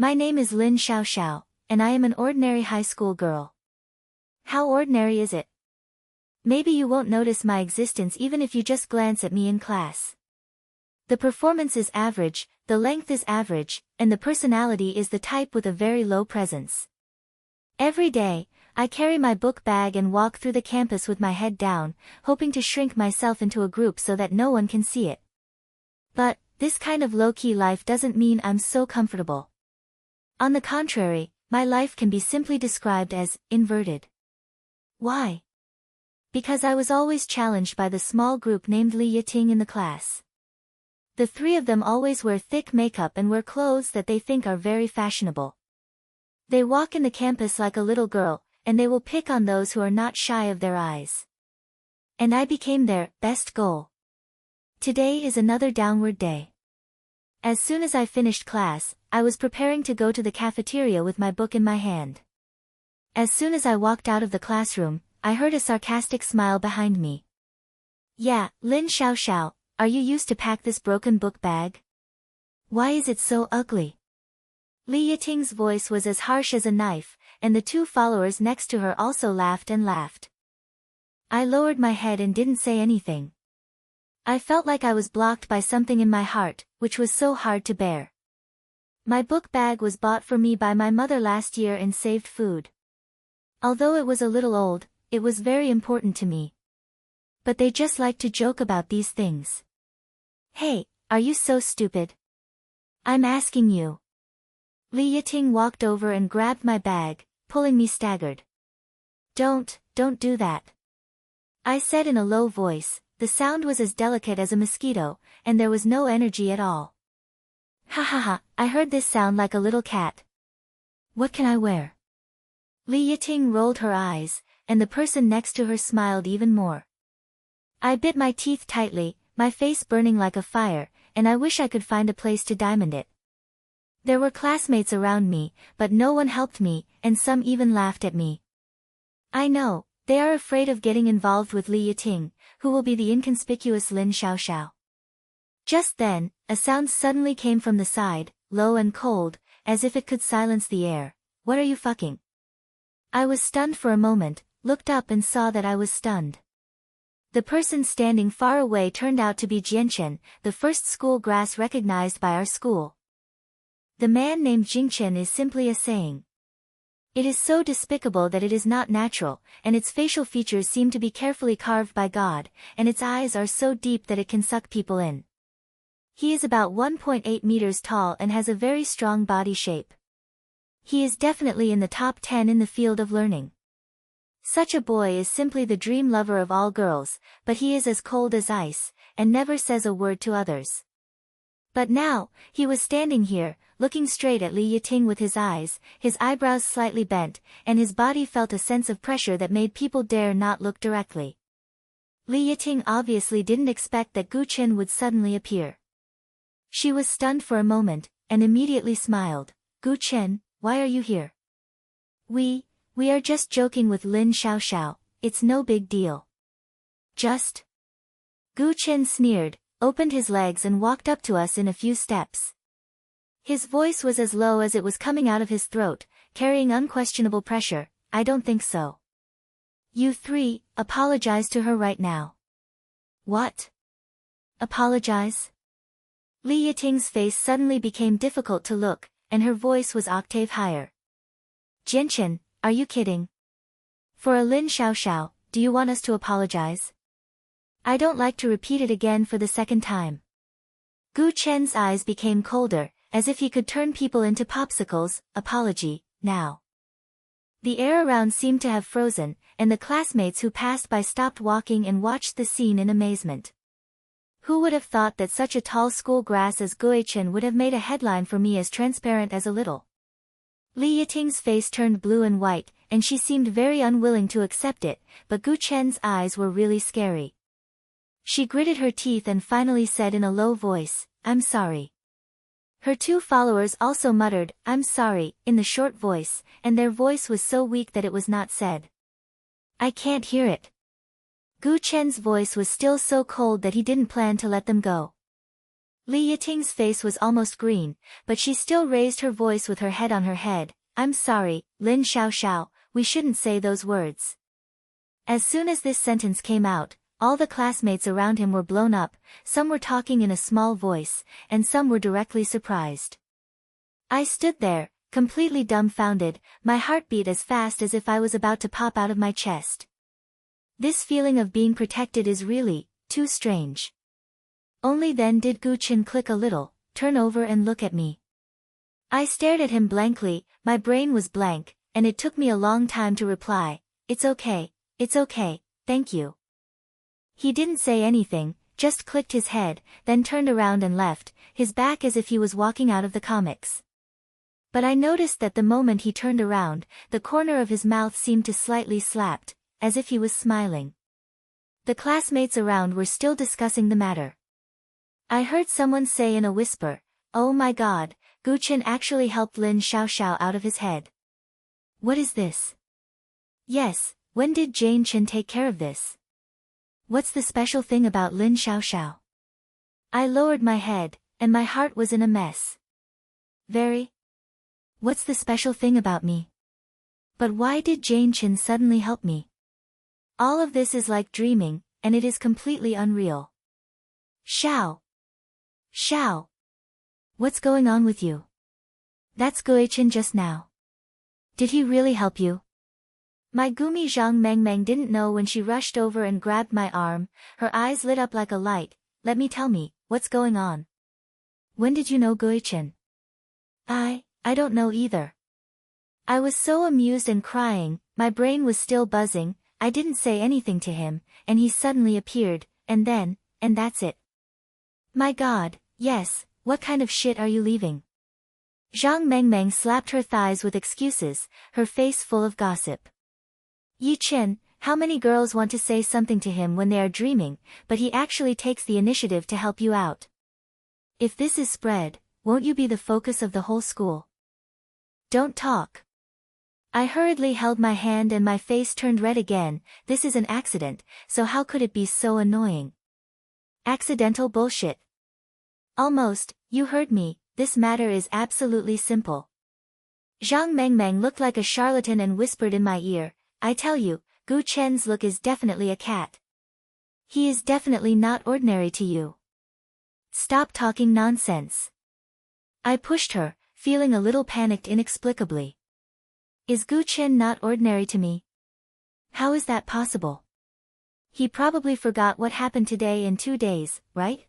My name is Lin Xiaoxiao, and I am an ordinary high school girl. How ordinary is it? Maybe you won't notice my existence even if you just glance at me in class. The performance is average, the length is average, and the personality is the type with a very low presence. Every day, I carry my book bag and walk through the campus with my head down, hoping to shrink myself into a group so that no one can see it. But, this kind of low-key life doesn't mean I'm so comfortable. On the contrary, my life can be simply described as inverted. Why? Because I was always challenged by the small group named Li Yiting in the class. The three of them always wear thick makeup and wear clothes that they think are very fashionable. They walk in the campus like a little girl, and they will pick on those who are not shy of their eyes. And I became their best goal. Today is another downward day. As soon as I finished class, I was preparing to go to the cafeteria with my book in my hand. As soon as I walked out of the classroom, I heard a sarcastic smile behind me. Yeah, Lin Xiaoxiao, are you used to pack this broken book bag? Why is it so ugly? Li Yiting's voice was as harsh as a knife, and the two followers next to her also laughed and laughed. I lowered my head and didn't say anything. I felt like I was blocked by something in my heart, which was so hard to bear. My book bag was bought for me by my mother last year and saved food. Although it was a little old, it was very important to me. But they just like to joke about these things. Hey, are you so stupid? I'm asking you. Li Yiting walked over and grabbed my bag, pulling me staggered. Don't do that. I said in a low voice. The sound was as delicate as a mosquito, and there was no energy at all. Ha ha ha, I heard this sound like a little cat. What can I wear? Li Yiting rolled her eyes, and the person next to her smiled even more. I bit my teeth tightly, my face burning like a fire, and I wish I could find a place to diamond it. There were classmates around me, but no one helped me, and some even laughed at me. I know, they are afraid of getting involved with Li Yiting, who will be the inconspicuous Lin Xiaoxiao. Just then, a sound suddenly came from the side, low and cold, as if it could silence the air. What are you fucking? I was stunned for a moment, looked up and saw that I was stunned. The person standing far away turned out to be Gu Chen, the first school grass recognized by our school. The man named Gu Chen is simply a saying. It is so despicable that it is not natural, and its facial features seem to be carefully carved by God, and its eyes are so deep that it can suck people in. He is about 1.8 meters tall and has a very strong body shape. He is definitely in the top 10 in the field of learning. Such a boy is simply the dream lover of all girls, but he is as cold as ice, and never says a word to others. But now, he was standing here, looking straight at Li Yiting with his eyebrows slightly bent, and his body felt a sense of pressure that made people dare not look directly. Li Yiting obviously didn't expect that Gu Chen would suddenly appear. She was stunned for a moment, and immediately smiled. Gu Chen, why are you here? We are just joking with Lin Xiaoxiao, it's no big deal. Just? Gu Chen sneered, opened his legs and walked up to us in a few steps. His voice was as low as it was coming out of his throat, carrying unquestionable pressure. I don't think so. You three, apologize to her right now. What? Apologize? Li Yiting's face suddenly became difficult to look, and her voice was octave higher. Gu Chen, are you kidding? For a Lin Xiaoxiao, do you want us to apologize? I don't like to repeat it again for the second time. Gu Chen's eyes became colder, as if he could turn people into popsicles. Apology, now. The air around seemed to have frozen, and the classmates who passed by stopped walking and watched the scene in amazement. Who would have thought that such a tall school grass as Gu Chen would have made a headline for me as transparent as a little? Li Yiting's face turned blue and white, and she seemed very unwilling to accept it, but Gu Chen's eyes were really scary. She gritted her teeth and finally said in a low voice, I'm sorry. Her two followers also muttered, I'm sorry, in the short voice, and their voice was so weak that it was not said. I can't hear it. Gu Chen's voice was still so cold that he didn't plan to let them go. Li Yiting's face was almost green, but she still raised her voice with her head on her head. I'm sorry, Lin Xiaoxiao, we shouldn't say those words. As soon as this sentence came out, all the classmates around him were blown up, some were talking in a small voice, and some were directly surprised. I stood there, completely dumbfounded, my heart beat as fast as if I was about to pop out of my chest. This feeling of being protected is really too strange. Only then did Gu Chen click a little, turn over and look at me. I stared at him blankly, my brain was blank, and it took me a long time to reply, it's okay, thank you. He didn't say anything, just clicked his head, then turned around and left, his back as if he was walking out of the comics. But I noticed that the moment he turned around, the corner of his mouth seemed to slightly slapped, as if he was smiling. The classmates around were still discussing the matter. I heard someone say in a whisper, oh my god, Gu Chen actually helped Lin Xiaoxiao out of his head. What is this? Yes, when did Jiang Chen take care of this? What's the special thing about Lin Xiaoxiao? I lowered my head, and my heart was in a mess. Very. What's the special thing about me? But why did Jiang Chen suddenly help me? All of this is like dreaming, and it is completely unreal. Xiao. What's going on with you? That's Gu Chen just now. Did he really help you? My Gumi Zhang Mengmeng didn't know when she rushed over and grabbed my arm, her eyes lit up like a light. Let me tell me, what's going on? When did you know Gu Chen? I don't know either. I was so amused and crying, my brain was still buzzing, I didn't say anything to him, and he suddenly appeared, and that's it. My god, yes, what kind of shit are you leaving? Zhang Mengmeng slapped her thighs with excuses, her face full of gossip. Yi Chen, how many girls want to say something to him when they are dreaming, but he actually takes the initiative to help you out. If this is spread, won't you be the focus of the whole school? Don't talk. I hurriedly held my hand and my face turned red again. This is an accident, so how could it be so annoying? Accidental bullshit. Almost, you heard me, this matter is absolutely simple. Zhang Mengmeng looked like a charlatan and whispered in my ear, I tell you, Gu Chen's look is definitely a cat. He is definitely not ordinary to you. Stop talking nonsense. I pushed her, feeling a little panicked inexplicably. Is Gu Chen not ordinary to me? How is that possible? He probably forgot what happened today in 2 days, right?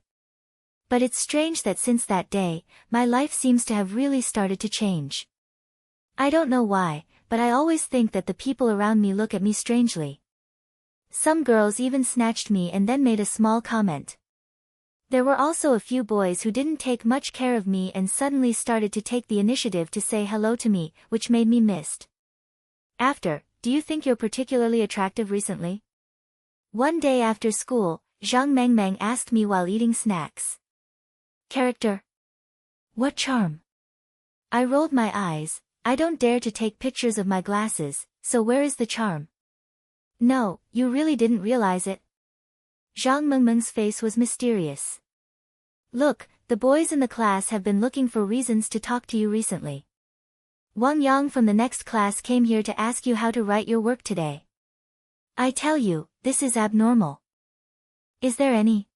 But it's strange that since that day, my life seems to have really started to change. I don't know why, but I always think that the people around me look at me strangely. Some girls even snatched me and then made a small comment. There were also a few boys who didn't take much care of me and suddenly started to take the initiative to say hello to me, which made me missed. Do you think you're particularly attractive recently? One day after school, Zhang Mengmeng asked me while eating snacks. Character? What charm? I rolled my eyes, I don't dare to take pictures of my glasses, so where is the charm? No, you really didn't realize it. Zhang Mengmeng's face was mysterious. Look, the boys in the class have been looking for reasons to talk to you recently. Wang Yang from the next class came here to ask you how to write your work today. I tell you, this is abnormal. Is there any?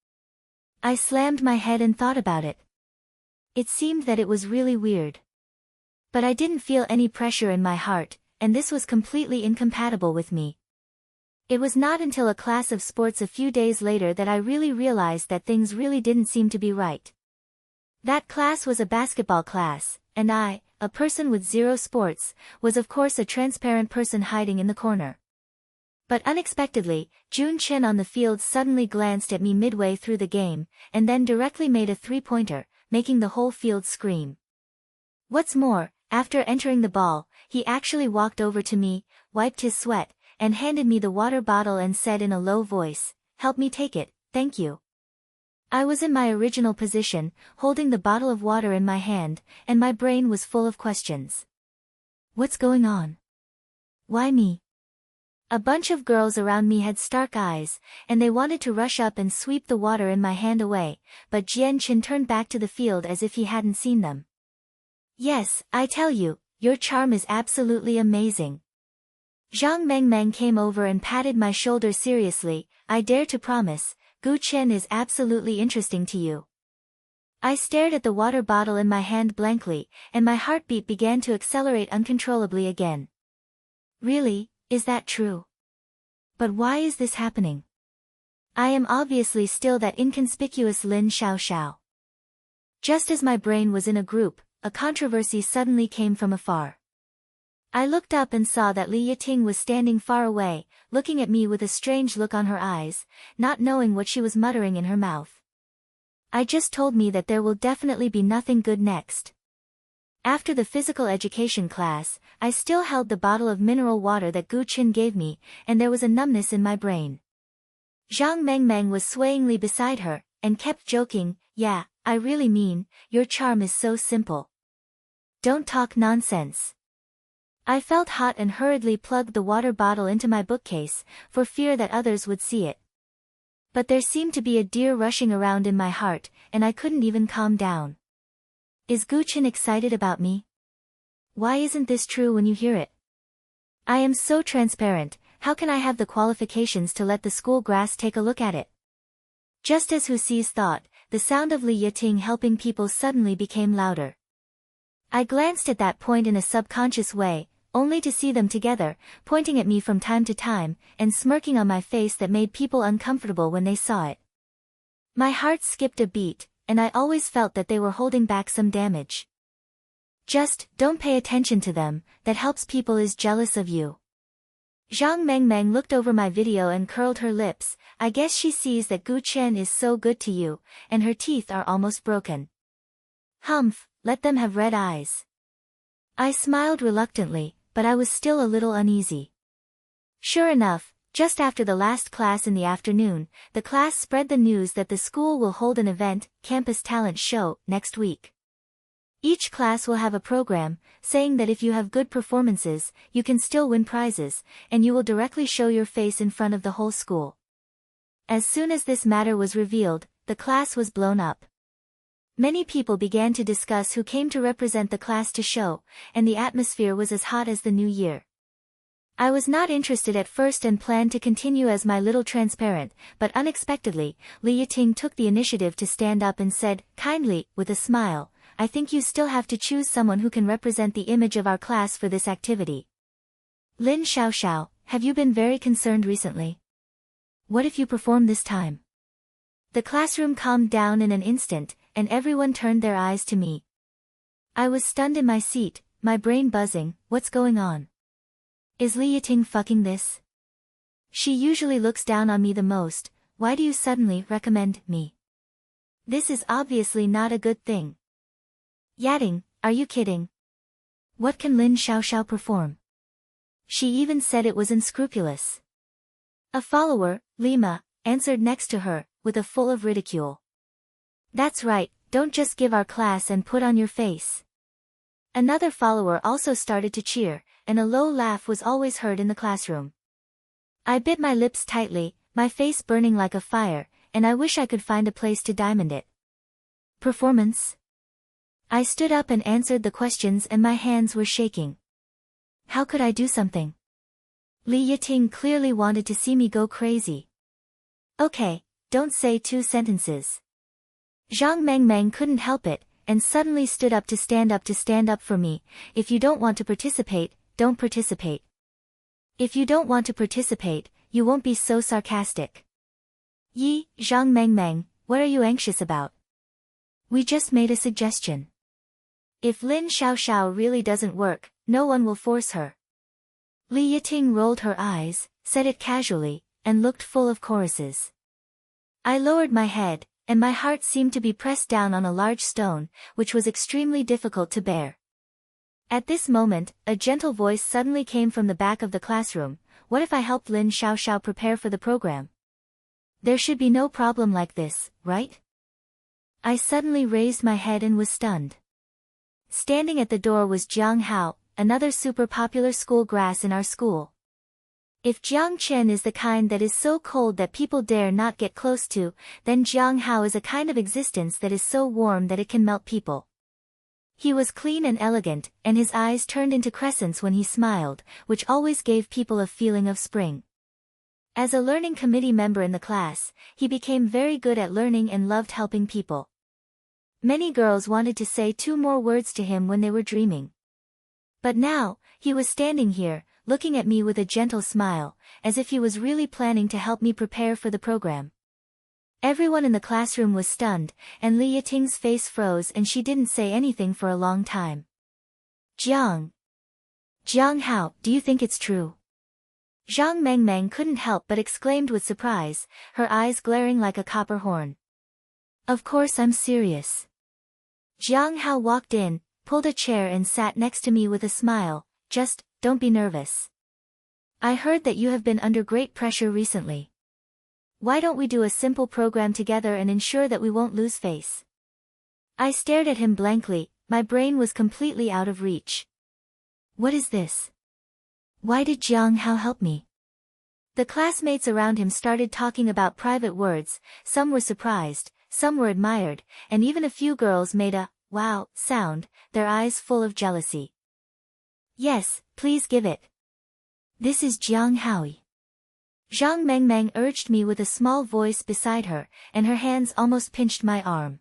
I slammed my head and thought about it. It seemed that it was really weird. But I didn't feel any pressure in my heart, and this was completely incompatible with me. It was not until a class of sports a few days later that I really realized that things really didn't seem to be right. That class was a basketball class, and I, a person with zero sports, was of course a transparent person hiding in the corner. But unexpectedly, Jun Chen on the field suddenly glanced at me midway through the game, and then directly made a three-pointer, making the whole field scream. What's more, after entering the ball, he actually walked over to me, wiped his sweat, and handed me the water bottle and said in a low voice, "Help me take it, thank you." I was in my original position, holding the bottle of water in my hand, and my brain was full of questions. What's going on? Why me? A bunch of girls around me had stark eyes, and they wanted to rush up and sweep the water in my hand away, but Gu Chen turned back to the field as if he hadn't seen them. Yes, I tell you, your charm is absolutely amazing. Zhang Mengmeng came over and patted my shoulder seriously. I dare to promise, Gu Chen is absolutely interesting to you. I stared at the water bottle in my hand blankly, and my heartbeat began to accelerate uncontrollably again. Really, is that true? But why is this happening? I am obviously still that inconspicuous Lin Xiaoxiao. Just as my brain was in a group, a controversy suddenly came from afar. I looked up and saw that Li Yiting was standing far away, looking at me with a strange look on her eyes, not knowing what she was muttering in her mouth. I just told me that there will definitely be nothing good next. After the physical education class, I still held the bottle of mineral water that Gu Chen gave me, and there was a numbness in my brain. Zhang Mengmeng was swayingly beside her, and kept joking, yeah, I really mean, your charm is so simple. Don't talk nonsense. I felt hot and hurriedly plugged the water bottle into my bookcase, for fear that others would see it. But there seemed to be a deer rushing around in my heart, and I couldn't even calm down. Is Gu Chen excited about me? Why isn't this true when you hear it? I am so transparent, how can I have the qualifications to let the school grass take a look at it? Just as Hu Xi's thought, the sound of Li Yiting helping people suddenly became louder. I glanced at that point in a subconscious way, only to see them together, pointing at me from time to time, and smirking on my face that made people uncomfortable when they saw it. My heart skipped a beat, and I always felt that they were holding back some damage. Just, don't pay attention to them, that helps people is jealous of you. Zhang Mengmeng looked over my video and curled her lips. I guess she sees that Gu Chen is so good to you, and her teeth are almost broken. Humph, let them have red eyes. I smiled reluctantly, but I was still a little uneasy. Sure enough, just after the last class in the afternoon, the class spread the news that the school will hold an event, Campus Talent Show, next week. Each class will have a program, saying that if you have good performances, you can still win prizes, and you will directly show your face in front of the whole school. As soon as this matter was revealed, the class was blown up. Many people began to discuss who came to represent the class to show, and the atmosphere was as hot as the new year. I was not interested at first and planned to continue as my little transparent, but unexpectedly, Li Yiting took the initiative to stand up and said, kindly, with a smile, I think you still have to choose someone who can represent the image of our class for this activity. Lin Xiaoxiao, have you been very concerned recently? What if you perform this time? The classroom calmed down in an instant, and everyone turned their eyes to me. I was stunned in my seat, my brain buzzing, what's going on? Is Li Yiting fucking this? She usually looks down on me the most, why do you suddenly recommend me? This is obviously not a good thing. Yating, are you kidding? What can Lin Xiaoxiao perform? She even said it was unscrupulous. A follower, Lima, answered next to her, with a full of ridicule. That's right, don't just give our class and put on your face. Another follower also started to cheer, and a low laugh was always heard in the classroom. I bit my lips tightly, my face burning like a fire, and I wish I could find a place to diamond it. Performance? I stood up and answered the questions and my hands were shaking. How could I do something? Li Yiting clearly wanted to see me go crazy. Okay, don't say 2 sentences. Zhang Mengmeng couldn't help it, and suddenly stood up to stand up for me. If you don't want to participate, don't participate. If you don't want to participate, you won't be so sarcastic. Yi, Zhang Mengmeng, what are you anxious about? We just made a suggestion. If Lin Xiaoxiao really doesn't work, no one will force her. Li Yiting rolled her eyes, said it casually, and looked full of choruses. I lowered my head, and my heart seemed to be pressed down on a large stone, which was extremely difficult to bear. At this moment, a gentle voice suddenly came from the back of the classroom. What if I helped Lin Xiaoxiao prepare for the program? There should be no problem like this, right? I suddenly raised my head and was stunned. Standing at the door was Jiang Hao, another super popular school grass in our school. If Jiang Chen is the kind that is so cold that people dare not get close to, then Jiang Hao is a kind of existence that is so warm that it can melt people. He was clean and elegant, and his eyes turned into crescents when he smiled, which always gave people a feeling of spring. As a learning committee member in the class, he became very good at learning and loved helping people. Many girls wanted to say 2 more words to him when they were dreaming. But now, he was standing here, looking at me with a gentle smile, as if he was really planning to help me prepare for the program. Everyone in the classroom was stunned, and Li Yiting's face froze and she didn't say anything for a long time. Jiang Hao, do you think it's true? Zhang Mengmeng couldn't help but exclaimed with surprise, her eyes glaring like a copper horn. Of course I'm serious. Jiang Hao walked in, pulled a chair and sat next to me with a smile. Just, don't be nervous. I heard that you have been under great pressure recently. Why don't we do a simple program together and ensure that we won't lose face? I stared at him blankly, my brain was completely out of reach. What is this? Why did Jiang Hao help me? The classmates around him started talking about private words, some were surprised, some were admired, and even a few girls made a wow sound, their eyes full of jealousy. Yes, please give it. This is Jiang Hao. Zhang Mengmeng urged me with a small voice beside her, and her hands almost pinched my arm.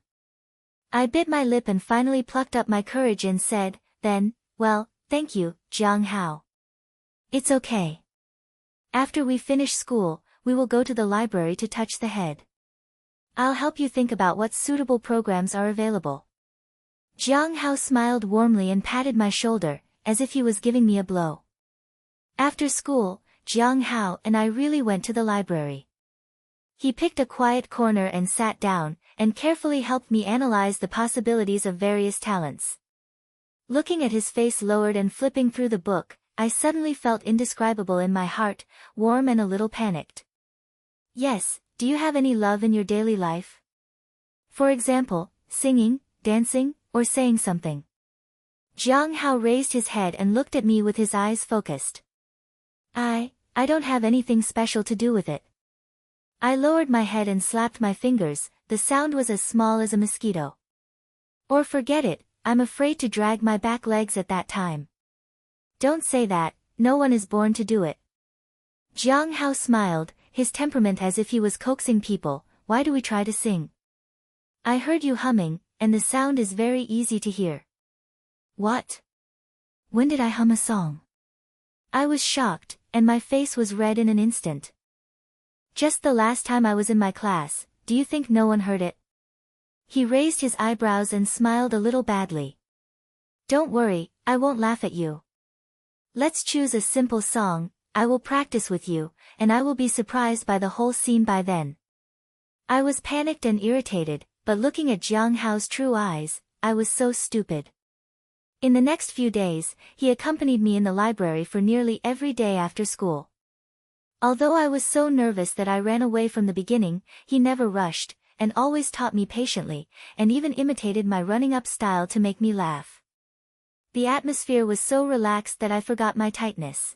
I bit my lip and finally plucked up my courage and said, then, well, thank you, Jiang Hao. It's okay. After we finish school, we will go to the library to touch the head. I'll help you think about what suitable programs are available. Jiang Hao smiled warmly and patted my shoulder, as if he was giving me a blow. After school, Jiang Hao and I really went to the library. He picked a quiet corner and sat down, and carefully helped me analyze the possibilities of various talents. Looking at his face lowered and flipping through the book, I suddenly felt indescribable in my heart, warm and a little panicked. Yes, do you have any love in your daily life? For example, singing, dancing, or saying something. Jiang Hao raised his head and looked at me with his eyes focused. I don't have anything special to do with it. I lowered my head and slapped my fingers, the sound was as small as a mosquito. Or forget it, I'm afraid to drag my back legs at that time. Don't say that, no one is born to do it. Jiang Hao smiled, his temperament as if he was coaxing people, why do we try to sing? I heard you humming, and the sound is very easy to hear. What? When did I hum a song? I was shocked, and my face was red in an instant. Just the last time I was in my class, do you think no one heard it? He raised his eyebrows and smiled a little badly. Don't worry, I won't laugh at you. Let's choose a simple song, I will practice with you, and I will be surprised by the whole scene by then. I was panicked and irritated, but looking at Jiang Hao's true eyes, I was so stupid. In the next few days, he accompanied me in the library for nearly every day after school. Although I was so nervous that I ran away from the beginning, he never rushed, and always taught me patiently, and even imitated my running up style to make me laugh. The atmosphere was so relaxed that I forgot my tightness.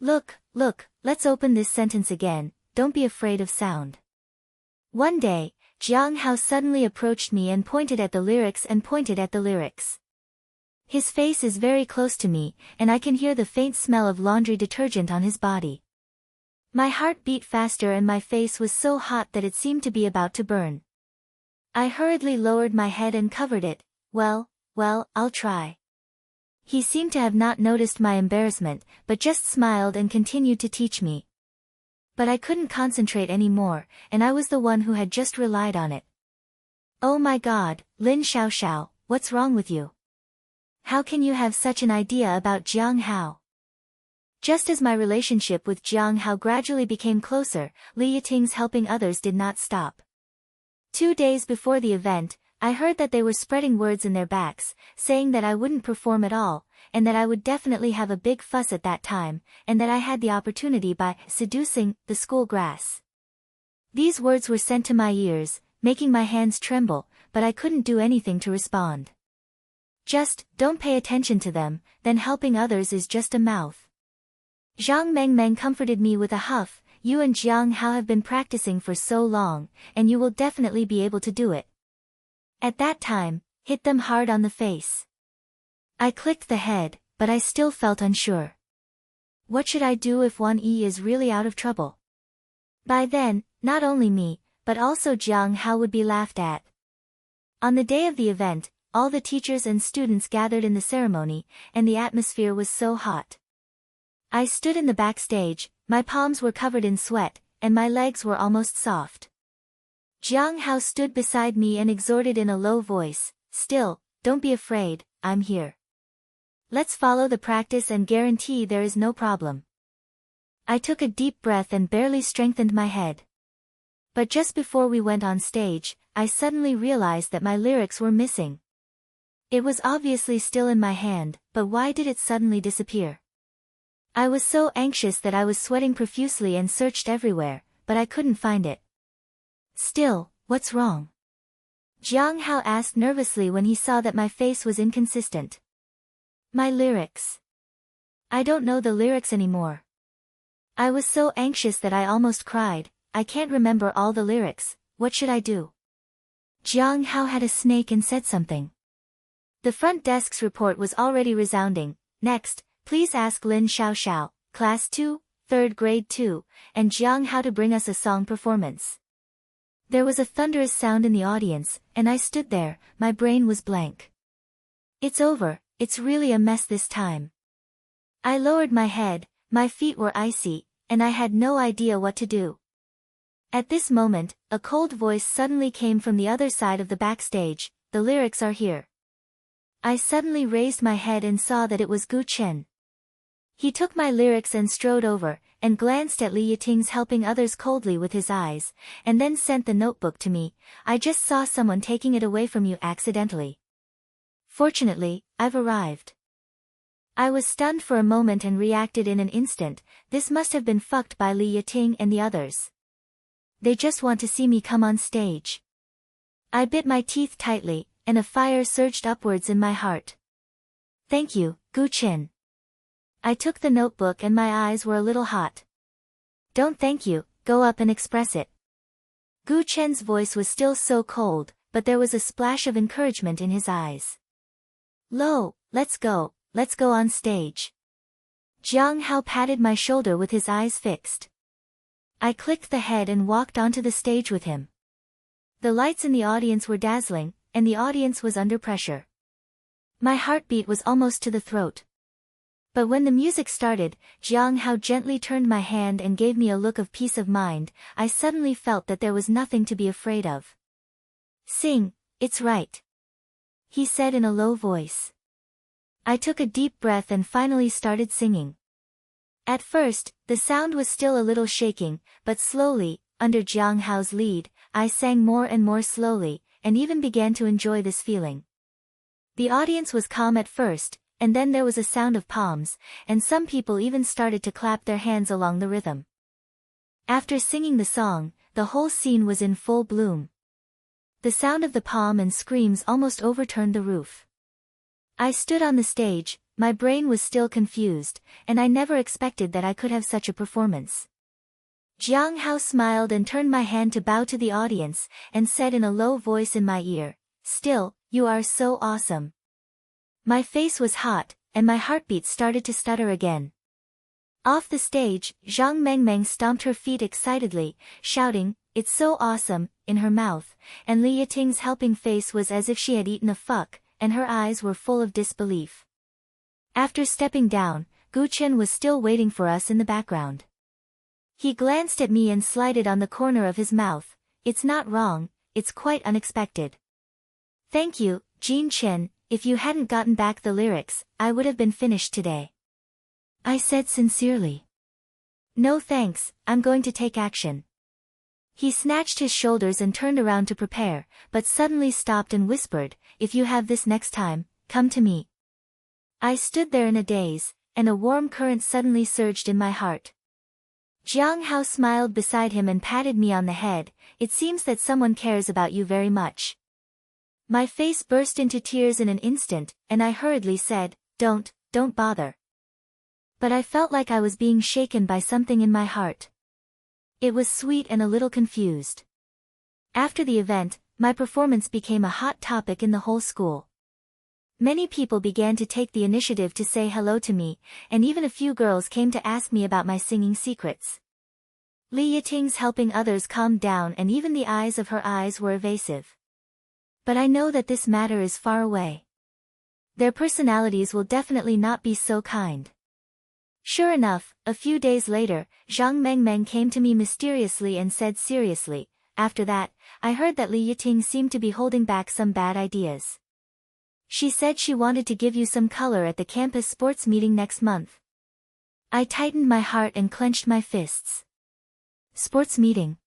Look, let's open this sentence again, don't be afraid of sound. One day, Jiang Hao suddenly approached me and pointed at the lyrics. His face is very close to me, and I can hear the faint smell of laundry detergent on his body. My heart beat faster and my face was so hot that it seemed to be about to burn. I hurriedly lowered my head and covered it. Well, I'll try. He seemed to have not noticed my embarrassment, but just smiled and continued to teach me. But I couldn't concentrate anymore, and I was the one who had just relied on it. Oh my God, Lin Xiaoxiao, what's wrong with you? How can you have such an idea about Jiang Hao? Just as my relationship with Jiang Hao gradually became closer, Li Yiting's helping others did not stop. 2 days before the event, I heard that they were spreading words in their backs, saying that I wouldn't perform at all, and that I would definitely have a big fuss at that time, and that I had the opportunity by seducing the school grass. These words were sent to my ears, making my hands tremble, but I couldn't do anything to respond. Just, don't pay attention to them, then helping others is just a mouth. Zhang Mengmeng comforted me with a huff. You and Jiang Hao have been practicing for so long, and you will definitely be able to do it. At that time, hit them hard on the face. I clicked the head, but I still felt unsure. What should I do if 1E is really out of trouble? By then, not only me, but also Jiang Hao would be laughed at. On the day of the event, all the teachers and students gathered in the ceremony, and the atmosphere was so hot. I stood in the backstage, my palms were covered in sweat, and my legs were almost soft. Jiang Hao stood beside me and exhorted in a low voice, "Still, don't be afraid, I'm here. Let's follow the practice and guarantee there is no problem." I took a deep breath and barely strengthened my head. But just before we went on stage, I suddenly realized that my lyrics were missing. It was obviously still in my hand, but why did it suddenly disappear? I was so anxious that I was sweating profusely and searched everywhere, but I couldn't find it. "Still, what's wrong?" Jiang Hao asked nervously when he saw that my face was inconsistent. "My lyrics. I don't know the lyrics anymore." I was so anxious that I almost cried. "I can't remember all the lyrics, what should I do?" Jiang Hao had a snake and said something. The front desk's report was already resounding. "Next, please ask Lin Xiaoxiao, Class 2, 3rd Grade 2, and Jiang Hao to bring us a song performance." There was a thunderous sound in the audience, and I stood there, my brain was blank. It's over, it's really a mess this time. I lowered my head, my feet were icy, and I had no idea what to do. At this moment, a cold voice suddenly came from the other side of the backstage. "The lyrics are here." I suddenly raised my head and saw that it was Gu Chen. He took my lyrics and strode over, and glanced at Li Yiting's helping others coldly with his eyes, and then sent the notebook to me. "I just saw someone taking it away from you accidentally. Fortunately, I've arrived." I was stunned for a moment and reacted in an instant. This must have been fucked by Li Yiting and the others. They just want to see me come on stage. I bit my teeth tightly, and a fire surged upwards in my heart. "Thank you, Gu Chen." I took the notebook and my eyes were a little hot. "Don't thank you, go up and express it." Gu Chen's voice was still so cold, but there was a splash of encouragement in his eyes. "Lo, let's go on stage." Jiang Hao patted my shoulder with his eyes fixed. I clicked the head and walked onto the stage with him. The lights in the audience were dazzling, and the audience was under pressure. My heartbeat was almost to the throat. But when the music started, Jiang Hao gently turned my hand and gave me a look of peace of mind. I suddenly felt that there was nothing to be afraid of. "Sing, it's right," he said in a low voice. I took a deep breath and finally started singing. At first, the sound was still a little shaking, but slowly, under Jiang Hao's lead, I sang more and more slowly, and even began to enjoy this feeling. The audience was calm at first, and then there was a sound of palms, and some people even started to clap their hands along the rhythm. After singing the song, the whole scene was in full bloom. The sound of the palm and screams almost overturned the roof. I stood on the stage, my brain was still confused, and I never expected that I could have such a performance. Jiang Hao smiled and turned my hand to bow to the audience, and said in a low voice in my ear, "Still, you are so awesome." My face was hot, and my heartbeat started to stutter again. Off the stage, Zhang Mengmeng stomped her feet excitedly, shouting, "It's so awesome," in her mouth, and Li Yiting's helping face was as if she had eaten a fuck, and her eyes were full of disbelief. After stepping down, Gu Chen was still waiting for us in the background. He glanced at me and slighted on the corner of his mouth. "It's not wrong, it's quite unexpected." "Thank you, Jean Chen, if you hadn't gotten back the lyrics, I would have been finished today," I said sincerely. "No thanks, I'm going to take action." He snatched his shoulders and turned around to prepare, but suddenly stopped and whispered, "If you have this next time, come to me." I stood there in a daze, and a warm current suddenly surged in my heart. Jiang Hao smiled beside him and patted me on the head. "It seems that someone cares about you very much." My face burst into tears in an instant, and I hurriedly said, Don't bother." But I felt like I was being shaken by something in my heart. It was sweet and a little confused. After the event, my performance became a hot topic in the whole school. Many people began to take the initiative to say hello to me, and even a few girls came to ask me about my singing secrets. Li Yiting's helping others calmed down, and even the eyes of her eyes were evasive. But I know that this matter is far away. Their personalities will definitely not be so kind. Sure enough, a few days later, Zhang Mengmeng came to me mysteriously and said seriously, "After that, I heard that Li Yiting seemed to be holding back some bad ideas. She said she wanted to give you some color at the campus sports meeting next month." I tightened my heart and clenched my fists. Sports meeting?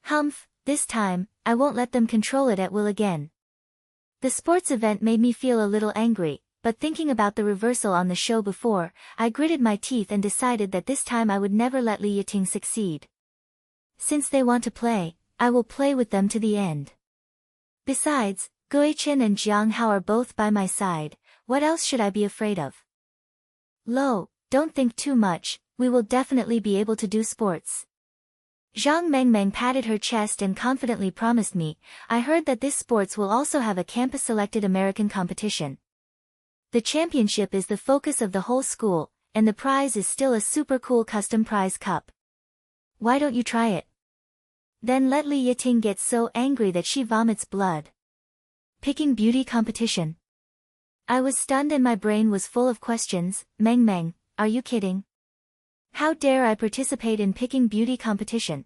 Humph, this time, I won't let them control it at will again. The sports event made me feel a little angry, but thinking about the reversal on the show before, I gritted my teeth and decided that this time I would never let Li Yiting succeed. Since they want to play, I will play with them to the end. Besides, Gu Chen and Jiang Hao are both by my side. What else should I be afraid of? Lo, don't think too much, we will definitely be able to do sports. Zhang Mengmeng patted her chest and confidently promised me, "I heard that this sports will also have a campus-selected American competition. The championship is the focus of the whole school, and the prize is still a super cool custom prize cup. Why don't you try it? Then let Li Yiting get so angry that she vomits blood." Picking beauty competition. I was stunned and my brain was full of questions. Meng, are you kidding? How dare I participate in picking beauty competition?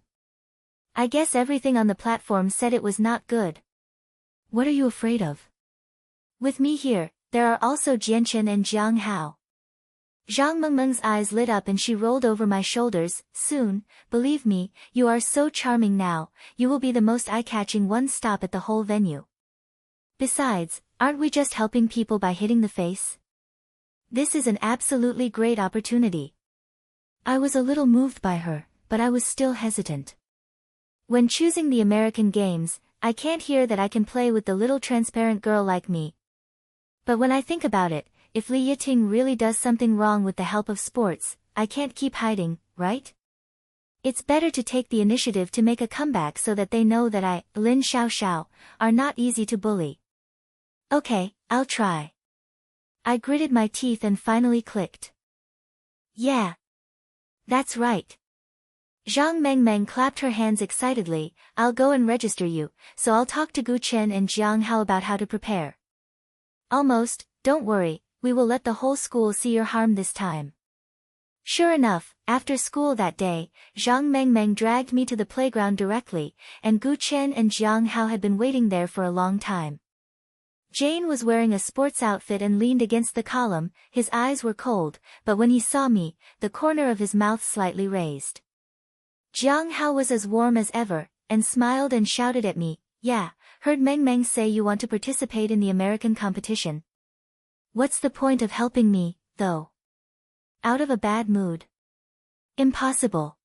I guess everything on the platform said it was not good. What are you afraid of? With me here, there are also Jianchen and Jiang Hao. Zhang Mengmeng's eyes lit up and she rolled over my shoulders. "Soon, believe me, you are so charming now, you will be the most eye-catching one stop at the whole venue. Besides, aren't we just helping people by hitting the face? This is an absolutely great opportunity." I was a little moved by her, but I was still hesitant. When choosing the American Games, I can't hear that I can play with the little transparent girl like me. But when I think about it, if Li Yiting really does something wrong with the help of sports, I can't keep hiding, right? It's better to take the initiative to make a comeback so that they know that I, Lin Xiaoxiao, are not easy to bully. Okay, I'll try. I gritted my teeth and finally clicked. Yeah. That's right. Zhang Mengmeng clapped her hands excitedly. "I'll go and register you, so I'll talk to Gu Chen and Jiang Hao about how to prepare." "Almost, don't worry, we will let the whole school see your harm this time." Sure enough, after school that day, Zhang Mengmeng dragged me to the playground directly, and Gu Chen and Jiang Hao had been waiting there for a long time. Jane was wearing a sports outfit and leaned against the column. His eyes were cold, but when he saw me, the corner of his mouth slightly raised. Jiang Hao was as warm as ever, and smiled and shouted at me, "Yeah, heard Mengmeng say you want to participate in the American competition. What's the point of helping me, though? Out of a bad mood? Impossible."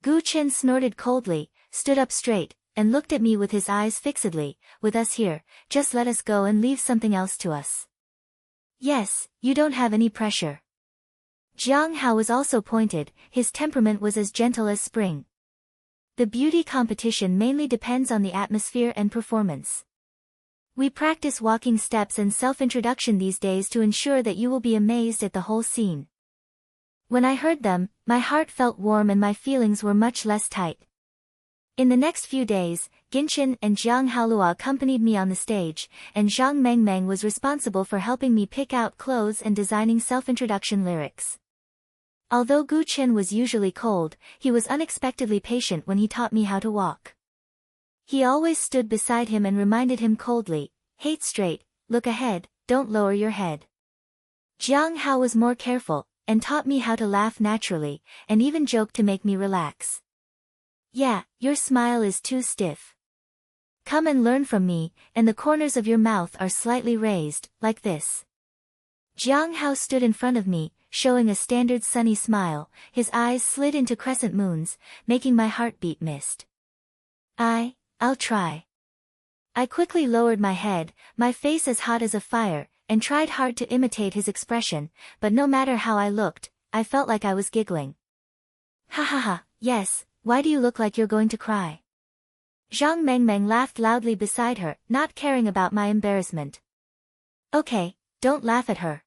Gu Chen snorted coldly, stood up straight, and looked at me with his eyes fixedly. "With us here, just let us go and leave something else to us." "Yes, you don't have any pressure." Jiang Hao was also pointed, his temperament was as gentle as spring. The beauty competition mainly depends on the atmosphere and performance. We practice walking steps and self-introduction these days to ensure that you will be amazed at the whole scene. When I heard them, my heart felt warm and my feelings were much less tight. In the next few days, Ginchen and Jiang Haolua accompanied me on the stage, and Zhang Mengmeng was responsible for helping me pick out clothes and designing self-introduction lyrics. Although Gu Chen was usually cold, he was unexpectedly patient when he taught me how to walk. He always stood beside him and reminded him coldly, "Hate straight, look ahead, don't lower your head." Jiang Hao was more careful, and taught me how to laugh naturally, and even joked to make me relax. "Yeah, your smile is too stiff. Come and learn from me, and the corners of your mouth are slightly raised, like this." Jiang Hao stood in front of me, showing a standard sunny smile. His eyes slid into crescent moons, making my heartbeat mist. I'll try. I quickly lowered my head, my face as hot as a fire, and tried hard to imitate his expression, but no matter how I looked, I felt like I was giggling. Ha ha ha, yes, why do you look like you're going to cry? Zhang Mengmeng laughed loudly beside her, not caring about my embarrassment. Okay, don't laugh at her.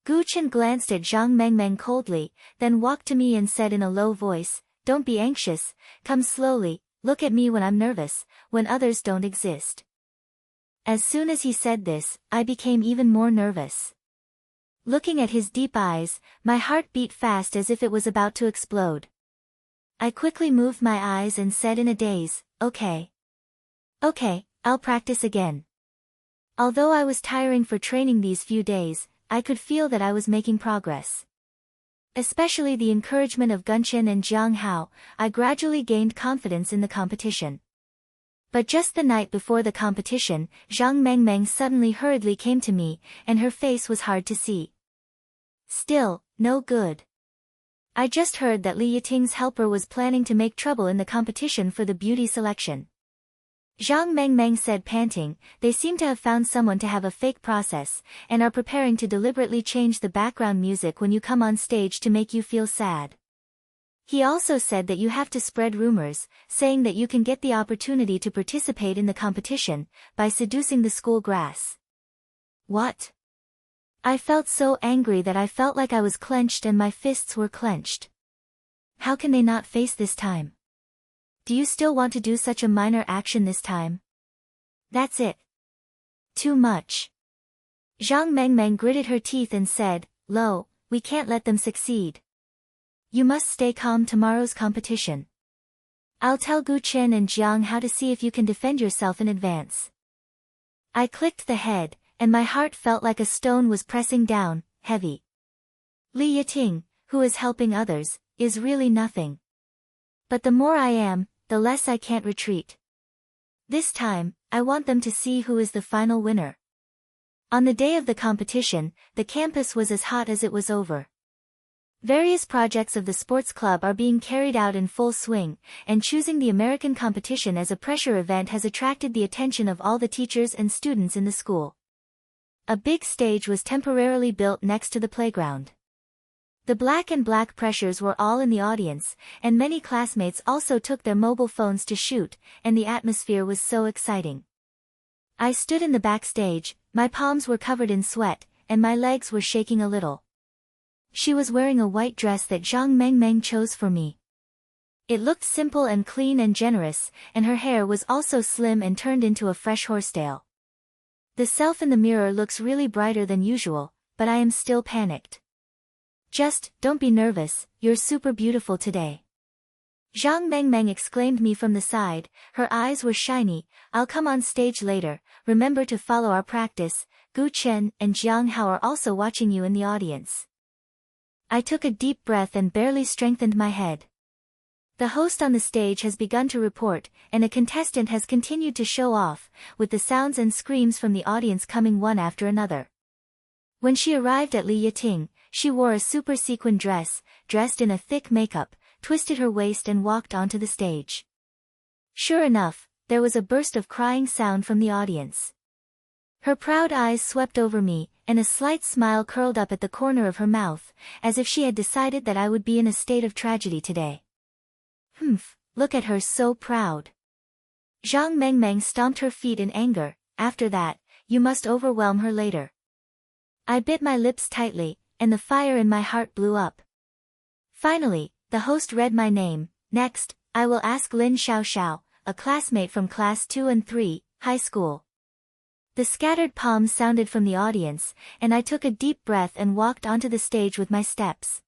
Gu Chen glanced at Zhang Mengmeng coldly, then walked to me and said in a low voice, don't be anxious, come slowly, look at me when I'm nervous, when others don't exist. As soon as he said this, I became even more nervous. Looking at his deep eyes, my heart beat fast as if it was about to explode. I quickly moved my eyes and said in a daze, okay. Okay, I'll practice again. Although I was tiring for training these few days, I could feel that I was making progress. Especially the encouragement of Gu Chen and Jiang Hao, I gradually gained confidence in the competition. But just the night before the competition, Zhang Mengmeng suddenly hurriedly came to me, and her face was hard to see. Still, no good. I just heard that Li Yiting's helper was planning to make trouble in the competition for the beauty selection. Zhang Mengmeng said panting, they seem to have found someone to have a fake process, and are preparing to deliberately change the background music when you come on stage to make you feel sad. He also said that you have to spread rumors, saying that you can get the opportunity to participate in the competition, by seducing the school grass. What? I felt so angry that I felt like I was clenched and my fists were clenched. How can they not face this time? Do you still want to do such a minor action this time? That's it. Too much. Zhang Mengmeng gritted her teeth and said, Lo, we can't let them succeed. You must stay calm tomorrow's competition. I'll tell Gu Chen and Jiang Hao to see if you can defend yourself in advance. I clicked the head, and my heart felt like a stone was pressing down, heavy. Li Yiting, who is helping others, is really nothing. But the more I am, the less I can't retreat. This time, I want them to see who is the final winner. On the day of the competition, the campus was as hot as it was over. Various projects of the sports club are being carried out in full swing, and choosing the American competition as a pressure event has attracted the attention of all the teachers and students in the school. A big stage was temporarily built next to the playground. The black and black pressures were all in the audience, and many classmates also took their mobile phones to shoot, and the atmosphere was so exciting. I stood in the backstage, my palms were covered in sweat, and my legs were shaking a little. She was wearing a white dress that Zhang Mengmeng chose for me. It looked simple and clean and generous, and her hair was also slim and turned into a fresh horsetail. The self in the mirror looks really brighter than usual, but I am still panicked. Just, don't be nervous, you're super beautiful today. Zhang Mengmeng exclaimed me from the side, her eyes were shiny, I'll come on stage later, remember to follow our practice, Gu Chen and Jiang Hao are also watching you in the audience. I took a deep breath and barely strengthened my head. The host on the stage has begun to report, and a contestant has continued to show off, with the sounds and screams from the audience coming one after another. When she arrived at Li Yiting, she wore a super sequin dress, dressed in a thick makeup, twisted her waist and walked onto the stage. Sure enough, there was a burst of crying sound from the audience. Her proud eyes swept over me, and a slight smile curled up at the corner of her mouth, as if she had decided that I would be in a state of tragedy today. Humph, look at her so proud. Zhang Mengmeng stomped her feet in anger, after that, you must overwhelm her later. I bit my lips tightly, and the fire in my heart blew up. Finally, the host read my name. Next, I will ask Lin Xiaoxiao, a classmate from class 2 and 3, high school. The scattered palms sounded from the audience, and I took a deep breath and walked onto the stage with my steps.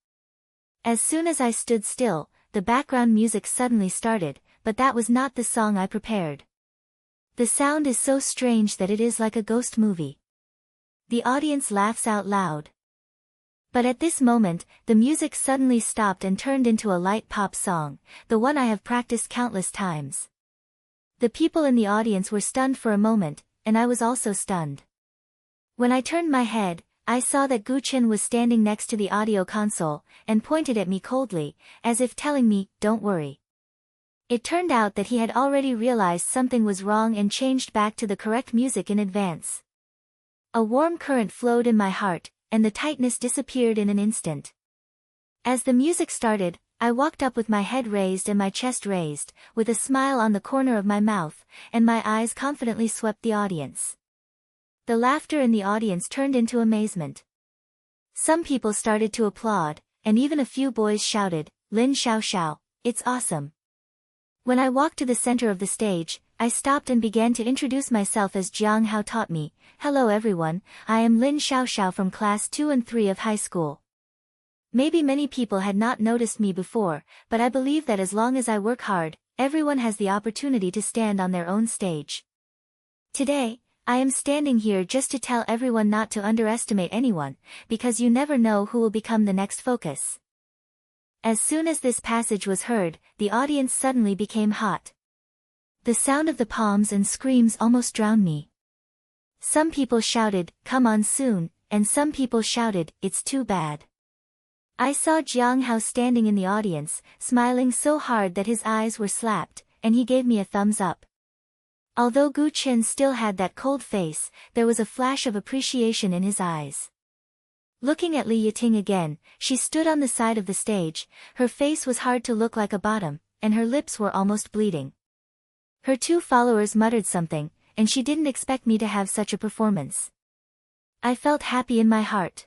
As soon as I stood still, the background music suddenly started, but that was not the song I prepared. The sound is so strange that it is like a ghost movie. The audience laughs out loud. But at this moment, the music suddenly stopped and turned into a light pop song, the one I have practiced countless times. The people in the audience were stunned for a moment, and I was also stunned. When I turned my head, I saw that Gu Chen was standing next to the audio console, and pointed at me coldly, as if telling me, don't worry. It turned out that he had already realized something was wrong and changed back to the correct music in advance. A warm current flowed in my heart, and the tightness disappeared in an instant. As the music started, I walked up with my head raised and my chest raised, with a smile on the corner of my mouth, and my eyes confidently swept the audience. The laughter in the audience turned into amazement. Some people started to applaud, and even a few boys shouted, "Lin Xiaoxiao, it's awesome." When I walked to the center of the stage, I stopped and began to introduce myself as Jiang Hao taught me. "Hello everyone, I am Lin Xiaoxiao from class 2 and 3 of high school." Maybe many people had not noticed me before, but I believe that as long as I work hard, everyone has the opportunity to stand on their own stage. Today, I am standing here just to tell everyone not to underestimate anyone, because you never know who will become the next focus. As soon as this passage was heard, the audience suddenly became hot. The sound of the palms and screams almost drowned me. Some people shouted, "Come on soon," and some people shouted, "It's too bad." I saw Jiang Hao standing in the audience, smiling so hard that his eyes were slapped, and he gave me a thumbs up. Although Gu Chen still had that cold face, there was a flash of appreciation in his eyes. Looking at Li Yiting again, she stood on the side of the stage, her face was hard to look like a bottom, and her lips were almost bleeding. Her two followers muttered something, and she didn't expect me to have such a performance. I felt happy in my heart.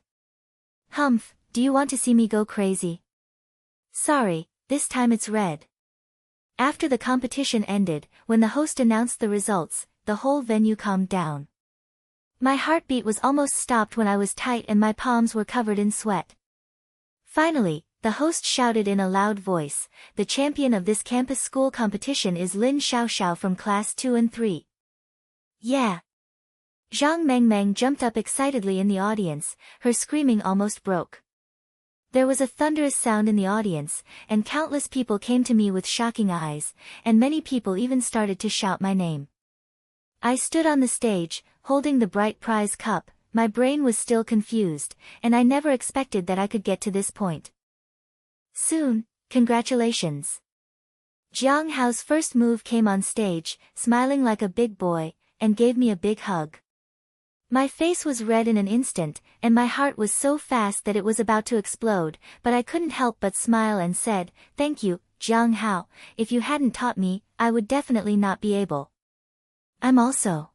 "Humph, do you want to see me go crazy?" "Sorry, this time it's red." After the competition ended, when the host announced the results, the whole venue calmed down. My heartbeat was almost stopped when I was tight and my palms were covered in sweat. Finally, the host shouted in a loud voice, "The champion of this campus school competition is Lin Xiaoxiao from class 2 and 3. Yeah!" Zhang Mengmeng jumped up excitedly in the audience, her screaming almost broke. There was a thunderous sound in the audience, and countless people came to me with shocking eyes, and many people even started to shout my name. I stood on the stage, holding the bright prize cup, my brain was still confused, and I never expected that I could get to this point. "Soon, congratulations." Jiang Hao's first move came on stage, smiling like a big boy, and gave me a big hug. My face was red in an instant, and my heart was so fast that it was about to explode, but I couldn't help but smile and said, "Thank you, Jiang Hao, if you hadn't taught me, I would definitely not be able." I'm also.